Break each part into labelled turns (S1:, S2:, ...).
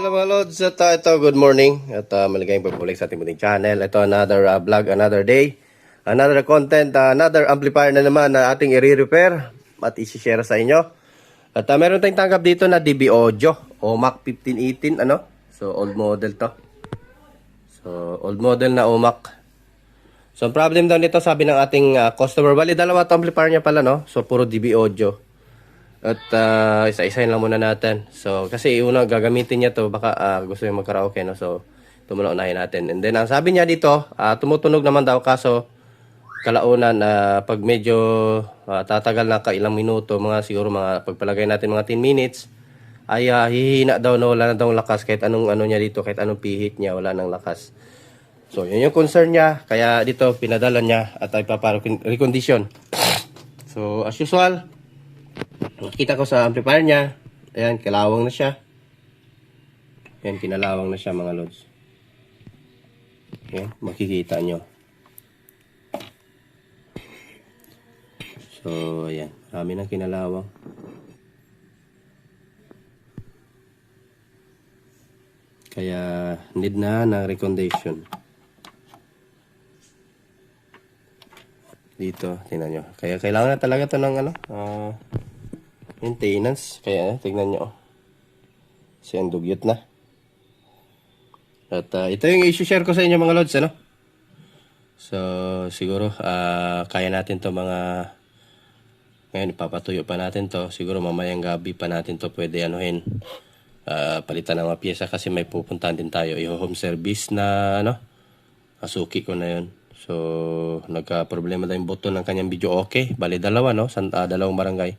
S1: Hello mga Lods, at ito, good morning at maligayang pagbalik sa ating munting channel. Ito another vlog, another day, another content, another amplifier na naman na ating i-repair at isi-share sa inyo. At meron tayong tanggap dito na DB Audio OMAC 1518, ano? So old model to. So old model na OMAC. So ang problem daw nito, sabi ng ating customer, bali dalawa to amplifier niya pala, no? So puro DB Audio. At isa-isahin lang muna natin. So kasi una gagamitin niya to, baka gusto niya mag-karaoke, no? So ito muna unahin natin. And then ang sabi niya dito, tumutunog naman daw, kaso kalaunan pag medyo tatagal na ilang minuto, mga siguro mga pagpalagay natin mga 10 minutes, ay hihina daw, na wala na daw lakas kahit anong ano niya dito, kahit anong pihit niya, wala nang lakas. So yun yung concern niya, kaya dito pinadala niya at ay recondition. So as usual, nakita ko sa amplifier niya, ayan, kalawang na siya. Ayan, kinalawang na siya mga Lods. Ayan, makikita nyo. So, ayan, marami nang kinalawang. Kaya, need na ng recondition. Dito, tingnan nyo. Kaya kailangan na talaga ito ng ano, maintenance. Kaya tingnan nyo, kasi ang dugyot na. At ito yung i-share ko sa inyo mga Lods, ano? So siguro kaya natin to mga ngayon, ipapatuyo pa natin to. Siguro mamayang gabi pa natin to pwede anuhin, palitan ng mga pyesa, kasi may pupuntahan din tayo, i-home service na ano, asuki ko na yun. So nagka-problema daw yung button ng kanyang video okay. Bali dalawa, no? Dalawang barangay,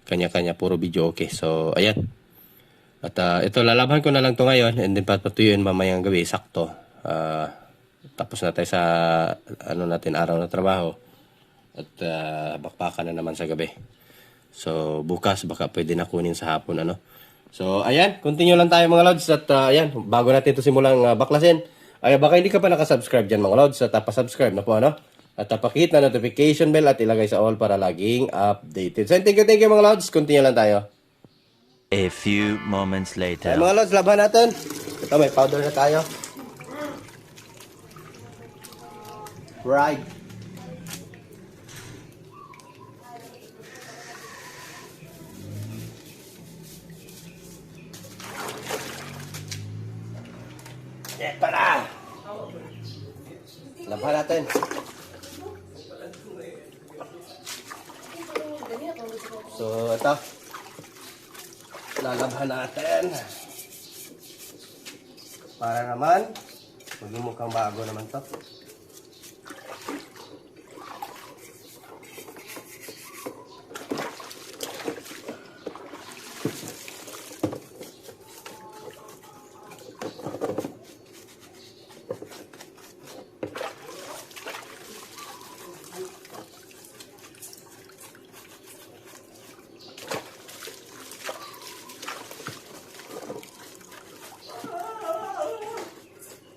S1: kanya-kanya puro video okay. So ayan. At ito, lalaban ko na lang to ngayon, and then papatuyuin mamayang gabi, sakto. Tapos na tayo sa ano natin, araw na trabaho. At bakbakan na naman sa gabi. So bukas baka pwede na kunin sa hapon, ano. So ayan, continue lang tayo mga Lods. At ayan, bago natin ito simulang baklasin, ay baka hindi ka pa nakasubscribe dyan mga Lods, at pa-subscribe na po, ano. At pakihit na notification bell at ilagay sa all para laging updated. So thank you mga Lods, continue lang tayo.
S2: A few moments later.
S1: Ay, mga Lods, laban natin. Ito, may powder na tayo. Right. Ito na. Laban natin. So, ito. Lalabhan natin. Para naman maging mukhang bago naman to.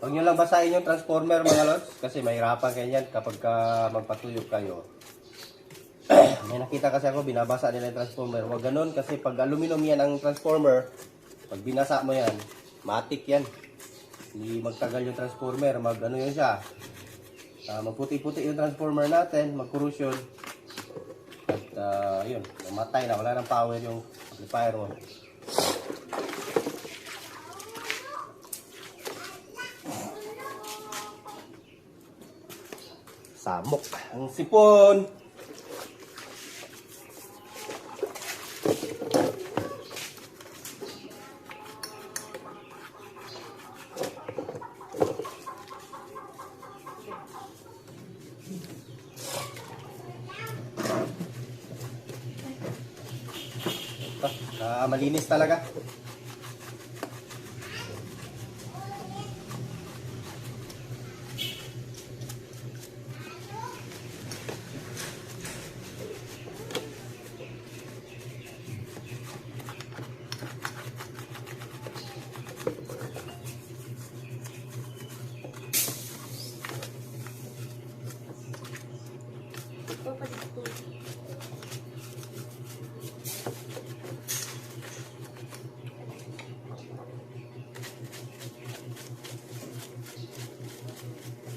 S1: Huwag nyo lang basahin yung transformer mga Lods, kasi mahirapan kayo yan kapag magpatuyok kayo. May nakita kasi ako, binabasa nila yung transformer. Huwag ganun, kasi pag aluminum yan ang transformer, pag binasa mo yan, matik yan. Hindi magtagal yung transformer, ano yun siya. Magputi-puti yung transformer natin, mag-corrosion. At yun, mamatay na, wala ng power yung amplifier mo. Samok ang sipon. Malinis talaga.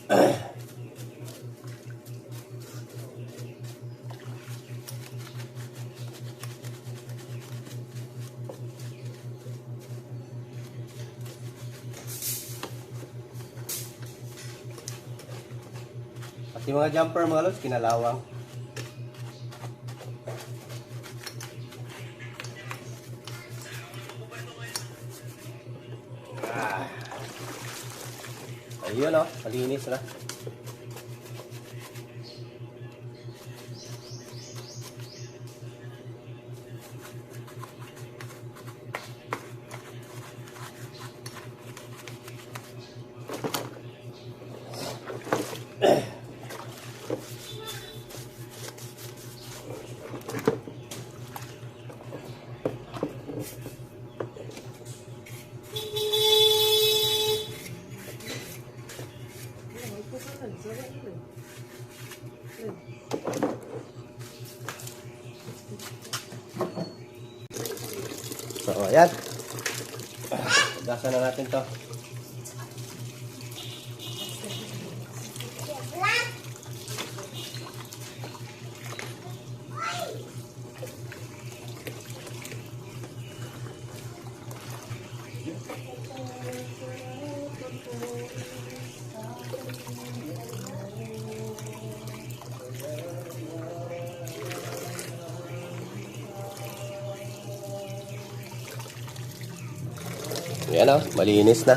S1: Pati mga jumper mga lods, kinalawang. Ayun o, malinis na. So, ayan. Ugasan na natin to. Ayan o, malinis na.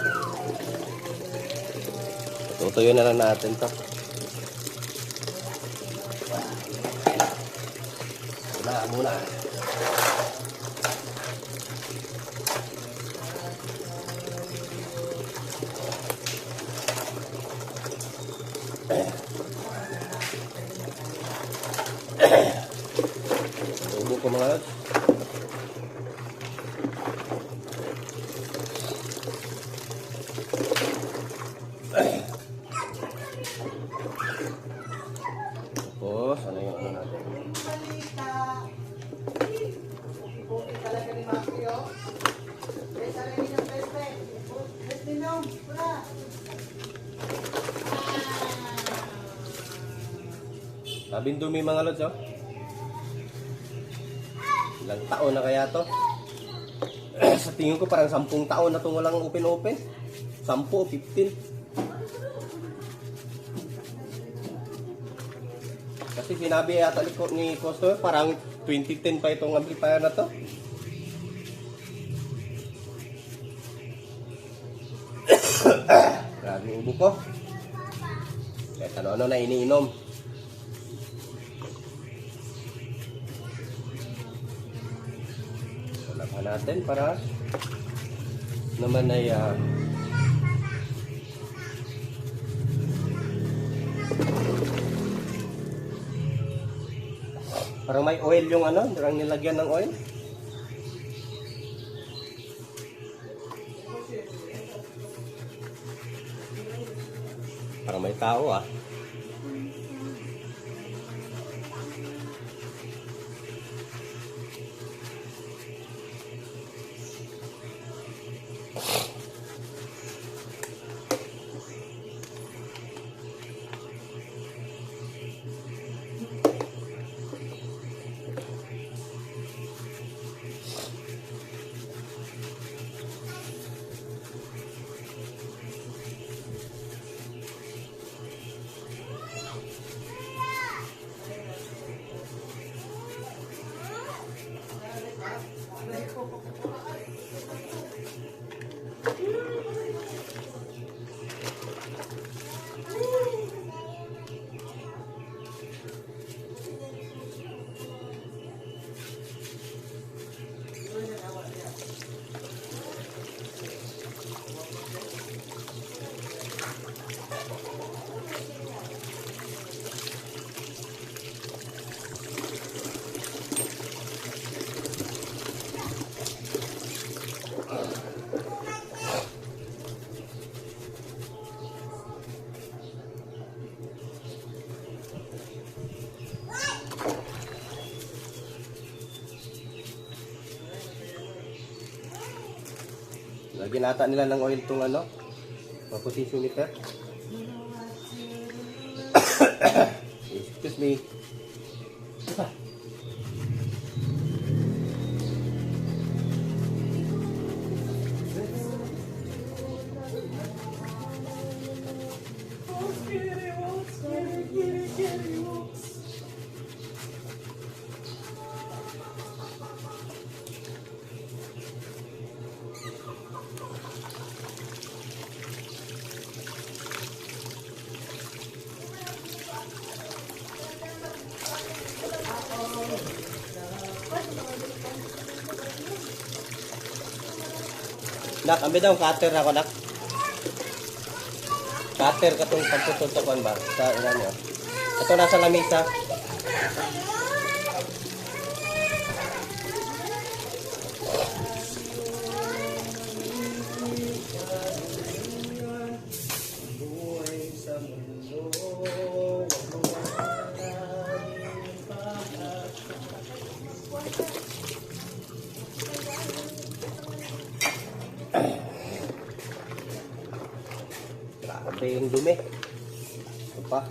S1: Tutuyo na lang natin to. Muna. Tubo ko mga lods. Tapos, ano yung ano natin? Labing dumi mga lods, oh. Ilang taon na kaya to? Sa tingin ko parang 10 taon na itong walang open-open. 10 o 15. Kasi sinabi yata ni customer, parang 2010 pa itong amplifier na to. Grabe yung ubo ko. Kahit ano-ano na iniinom. Salamat natin para naman ay parang may oil yung ano, parang nilagyan ng oil. Parang may tao ah. Lagyan ata nila ng oil itong ano, potentiometer. Excuse me. Nak, ambil daw cutter ako, nak. Cutter katong pagtututukan ba sa ilan niyo. Ito nasa lamisa. Grabe yung dumi. Ito pa.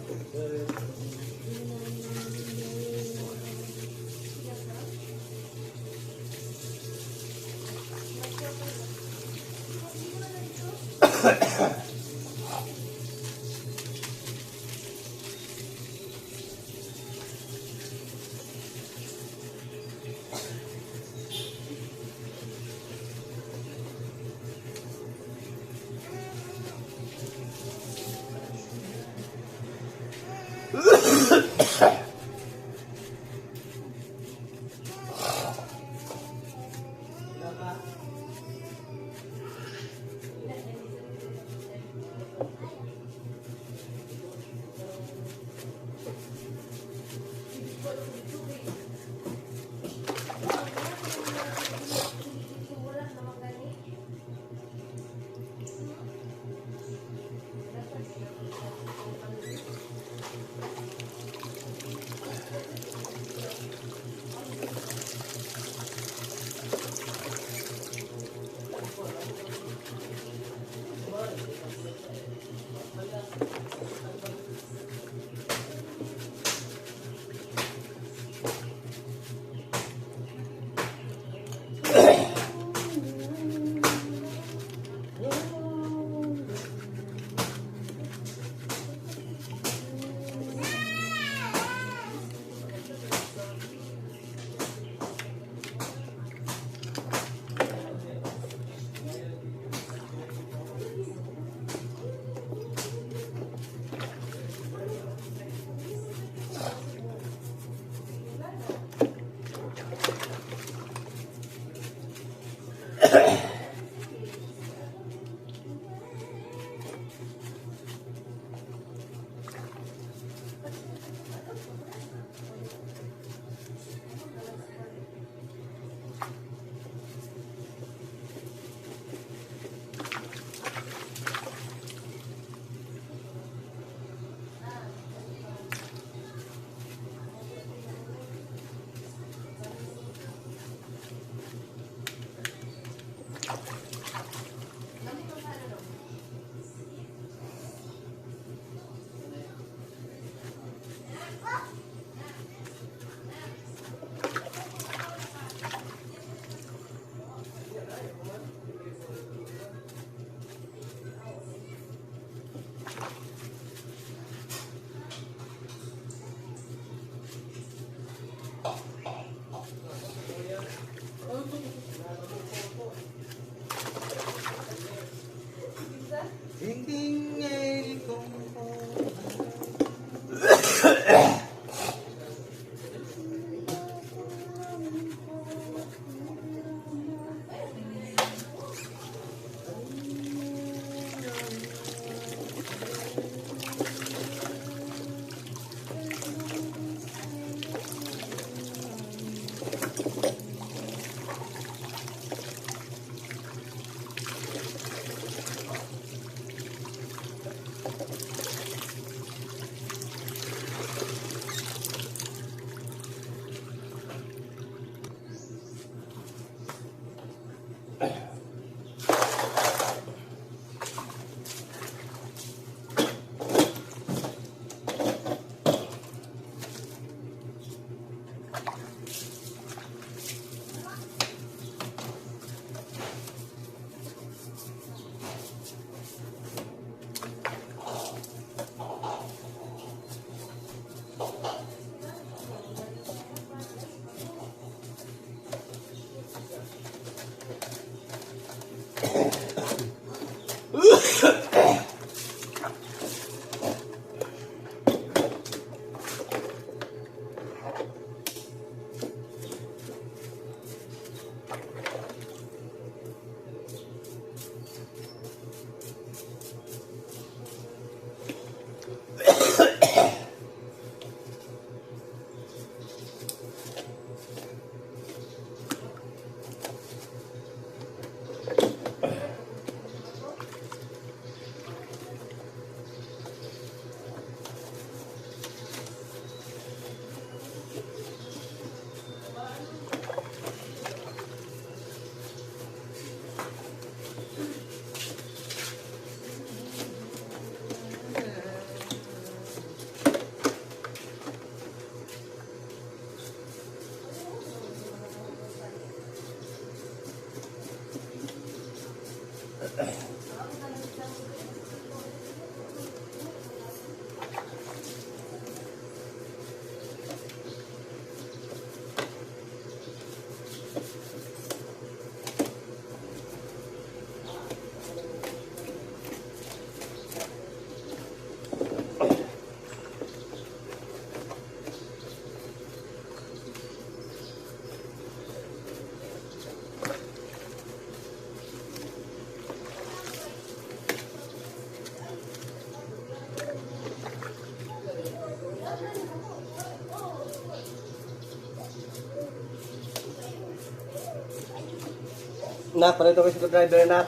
S1: Nak, parito ko screwdriver, nak.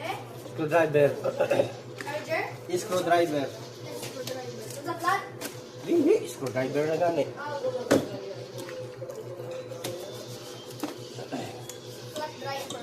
S3: Eh?
S1: Screwdriver.
S3: Charger?
S1: Screwdriver.
S3: Screwdriver. Is that flat?
S1: Hindi, screwdriver na gani.
S3: Flat driver.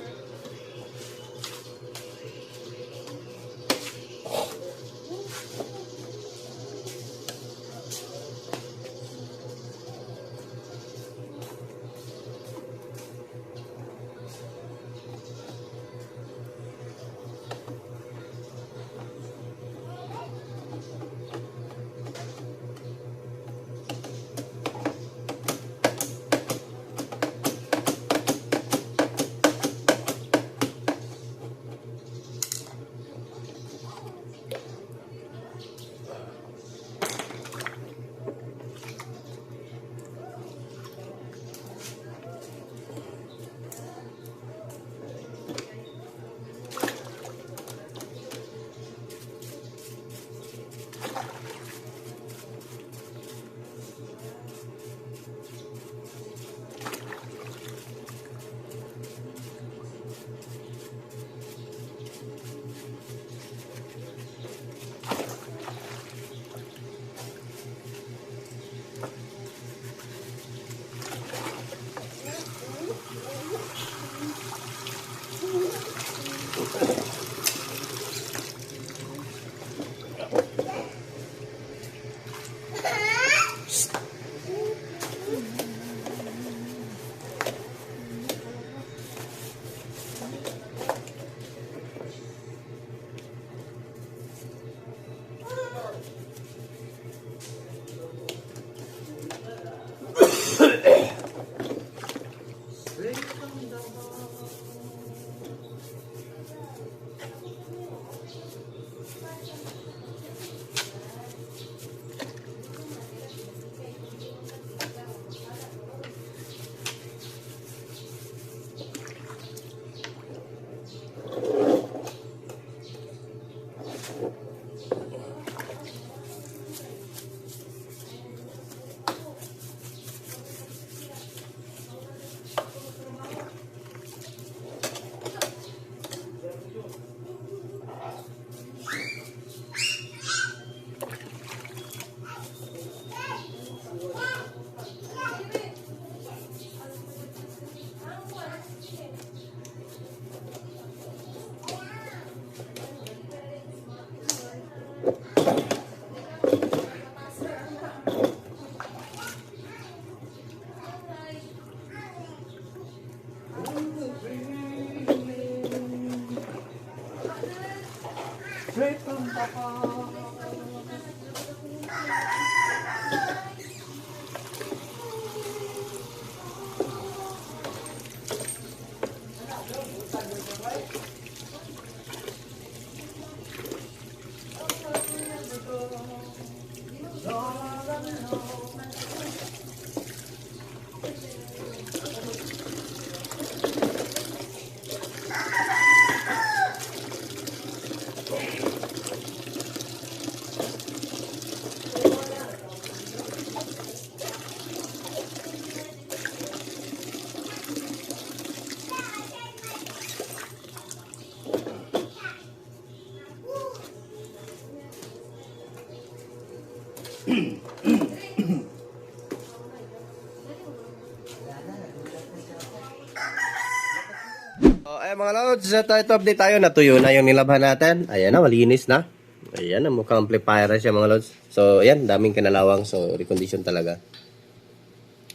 S1: Ay mga lods, ito update tayo. Natuyo na yung nilabhan natin. Ayan na, malinis na. Ayan na, mukhang amplifier na siya mga lods. So, ayan, daming kinalawang. So, recondition talaga.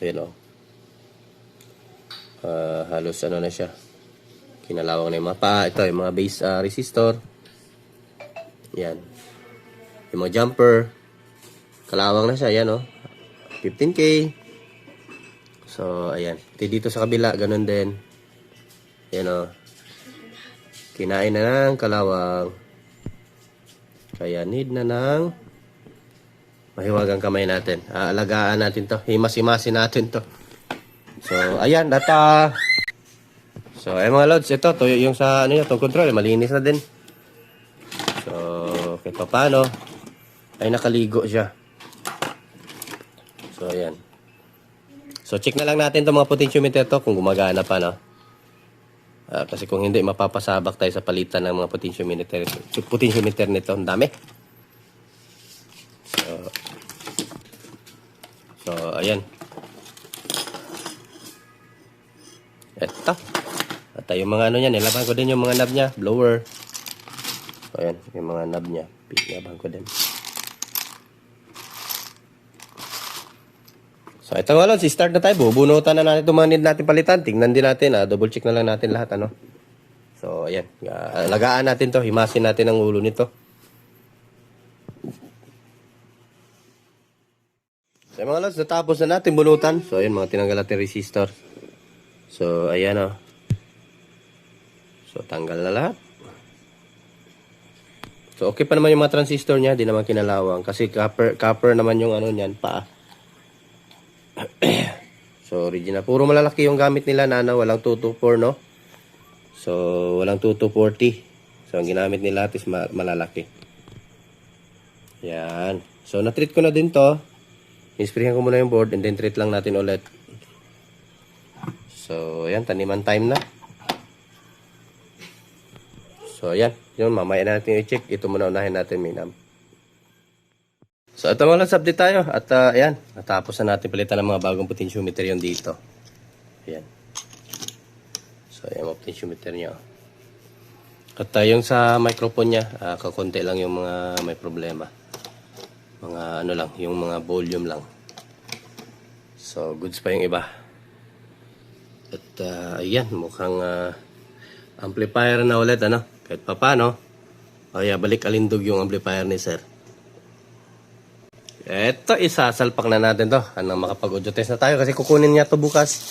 S1: Ayan o. Halos ano na siya. Kinalawang na yung mga paa. Ito, yung mga base resistor. Ayan. Yung mga jumper. Kalawang na siya. Ayan o. 15K. So, ayan. Dito sa kabila, ganun din. Ayan o. Kinain na ng kalawang. Kaya need na ng mahiwagang kamay natin. Aalagaan natin to. Himas-himasin natin to. So, ayan. Data. So, ayan mga lods. Ito, to yung sa ano yun, itong control. Malinis na din. So, kahit pa paano, ay nakaligo siya. So, ayan. So, check na lang natin itong mga potentiometer to kung gumagana pa, no? Kasi kung hindi, mapapasabak tayo sa palitan ng mga potentiometer nito. Ang dami. So ayan. Ito. At yung mga ano niya, nilaban ko din yung mga knob niya, blower. So ayan, yung mga knob niya, nilaban ko din. So ito nga lang, start na tayo. Bubunutan na natin itong mga need natin palitan. Tingnan din natin, double check na lang natin lahat, ano. So ayan, lagaan natin to, himasin natin ang ulo nito. So mga lods, natapos na natin bunutan. So ayan, mga tinanggal natin resistor. So ayan o. So tanggal na lahat. So okay pa naman yung mga transistor niya, di naman kinalawang. Kasi copper naman yung ano niyan, paa. So original, puro malalaki yung gamit nila, nana, walang 224, no? So walang 2240. So ang ginamit nila is malalaki. Yan. So na-treat ko na din to. Isprayan ko muna yung board and then treat lang natin ulit. So ayan, taniman time na. So ayan, yun, mamaya na natin i-check. Ito muna unahin natin, minam. So ito mga lods, update tayo. At ayan, natapos na natin palitan ng mga bagong potentiometer yung dito. Ayan. So ayan, mga potentiometer niya. At yung sa microphone niya, kakunti lang yung mga may problema. Mga ano lang, yung mga volume lang. So goods pa yung iba. At ayan, mukhang amplifier na ulit, ano? Kahit pa paano. O yeah, balik alindog yung amplifier ni sir. Eto, isasalpak na natin to. Ano, makapag-audio test na tayo kasi kukunin niya to bukas.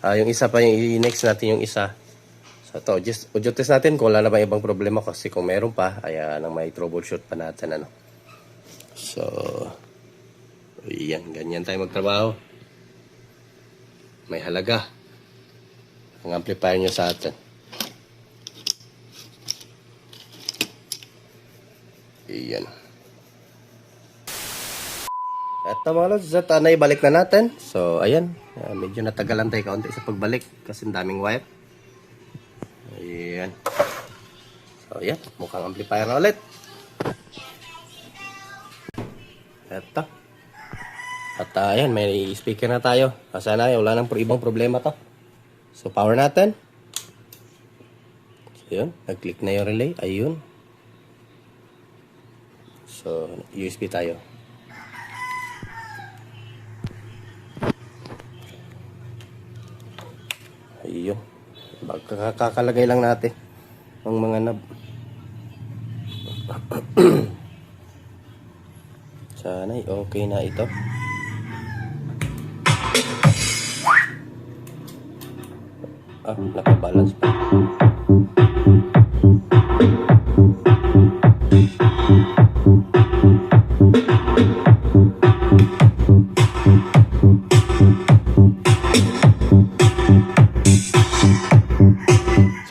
S1: Yung isa pa, yung next natin yung isa. So to, just audio test natin kung wala na ba ibang problema kasi kung meron pa, ayan, may troubleshoot pa natin, ano. So, ayan, ganyan tayo magtrabaho. May halaga ang amplifier nyo sa atin. Ayan. At mga lods, naibalik na natin. So, ayan. Medyo natagalan tayo kaunti sa pagbalik kasi daming wire. Ayan. So, ayan. Mukhang amplifier na ulit. Eto. At ayan, may speaker na tayo. Sana wala nang ibang problema to. So, power natin. So, yun. Nag-click na yung relay. Ayun. So, USB tayo. Ayun. Kakalagay lang natin ng mga knob. Sana'y okay na ito. Nakabalance pa.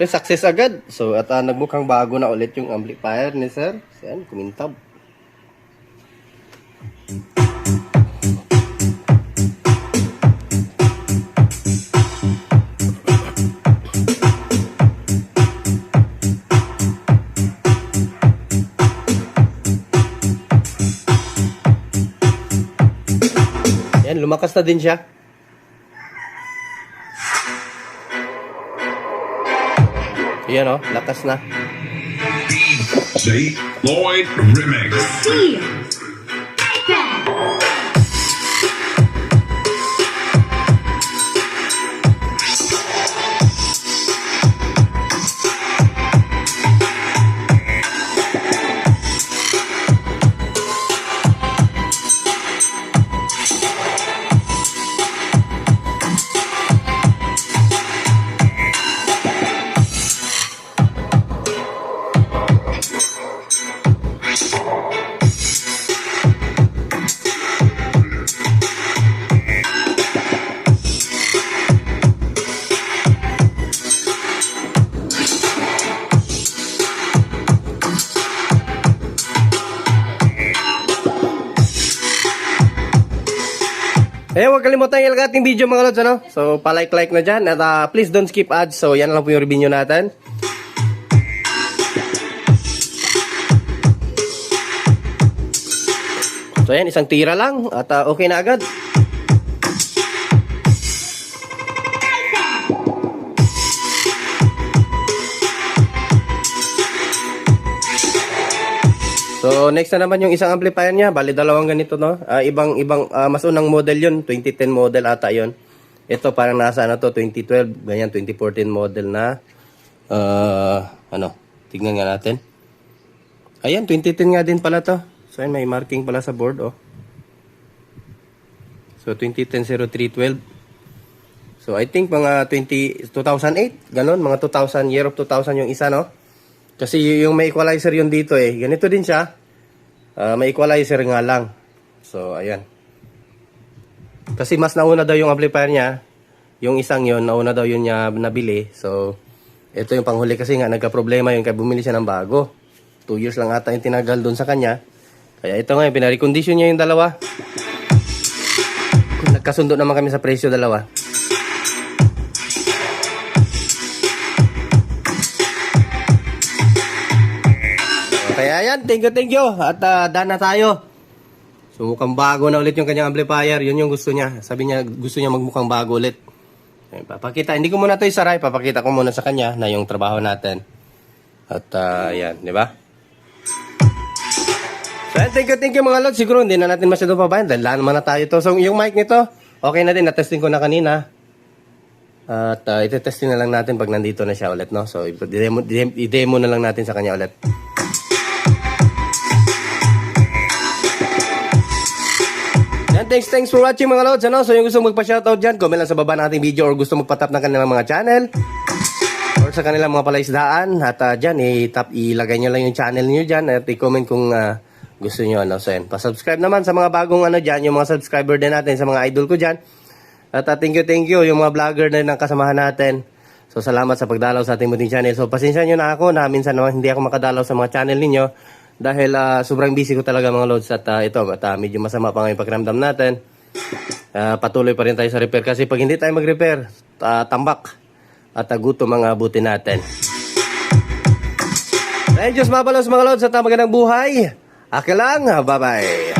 S1: So, success agad. So, at nagmukhang bago na ulit yung amplifier ni sir. So, yan, kumintab. Yan, lumakas na din siya. Yan o, lakas na.
S4: DJ Lloyd Remix.
S1: Huwag kalimutan yung ating video mga lods, ano? So, pa-like na dyan. At please don't skip ads. So, yan lang po yung review natin. So, yan. Isang tira lang. At okay na agad. So, next na naman yung isang amplifier niya. Bali, dalawang ganito, no? Ibang, mas unang model yun. 2010 model ata yun. Ito, parang nasa, ano to, 2012, ganyan, 2014 model na, tignan nga natin. Ayan, 2010 nga din pala to. So, may marking pala sa board, oh. So, 2010-03-12. So, I think mga 2008, ganon, mga 2000, year of 2000 yung isa, no? Kasi yung may equalizer yun dito eh. Ganito din siya. May equalizer nga lang. So, ayan. Kasi mas nauna daw yung amplifier niya. Yung isang yun, nauna daw yun niya nabili. So, ito yung panghuli kasi nga nagka-problema yun kaya bumili siya ng bago. 2 years lang ata yung tinagal doon sa kanya. Kaya ito nga, pinarecondition niya yung dalawa. Nagkasundo naman kami sa presyo dalawa. Kaya yan, thank you. At done na tayo. So mukhang bago na ulit yung kanyang amplifier. Yun yung gusto niya. Sabi niya, gusto niya magmukhang bago ulit. Ayun, papakita. Hindi ko muna ito isaray. Papakita ko muna sa kanya na yung trabaho natin. At yan, di ba? So thank you mga lods. Siguro hindi na natin masyado pabayan. Dahil naman na tayo to. So yung mic nito, okay na din. Na-testing ko na kanina. At iti-testing na lang natin pag nandito na siya ulit, no? So i-demo na lang natin sa kanya ulit. Thanks for watching mga lods, ano? So yung gusto magpa-shoutout dyan, comment lang sa baba ng ating video or gusto magpa-tap ng kanilang mga channel or sa kanilang mga palaisdaan. At dyan, ilagay nyo lang yung channel nyo dyan at i-comment kung gusto nyo, ano? So yan, pa-subscribe naman sa mga bagong ano dyan, yung mga subscriber din natin, sa mga idol ko dyan. At thank you, yung mga vlogger na ng kasamahan natin. So salamat sa pagdalaw sa ating munting channel. So pasensya nyo na ako na minsan naman hindi ako makadalaw sa mga channel ninyo. Dahil sobrang busy ko talaga mga lods at medyo masama pa ngayon pakiramdam natin. Patuloy pa rin tayo sa repair kasi pag hindi tayo mag-repair, tambak at gutom ang abutin natin. Thank you, mabalos mga lods at magandang buhay. Aki lang, bye-bye.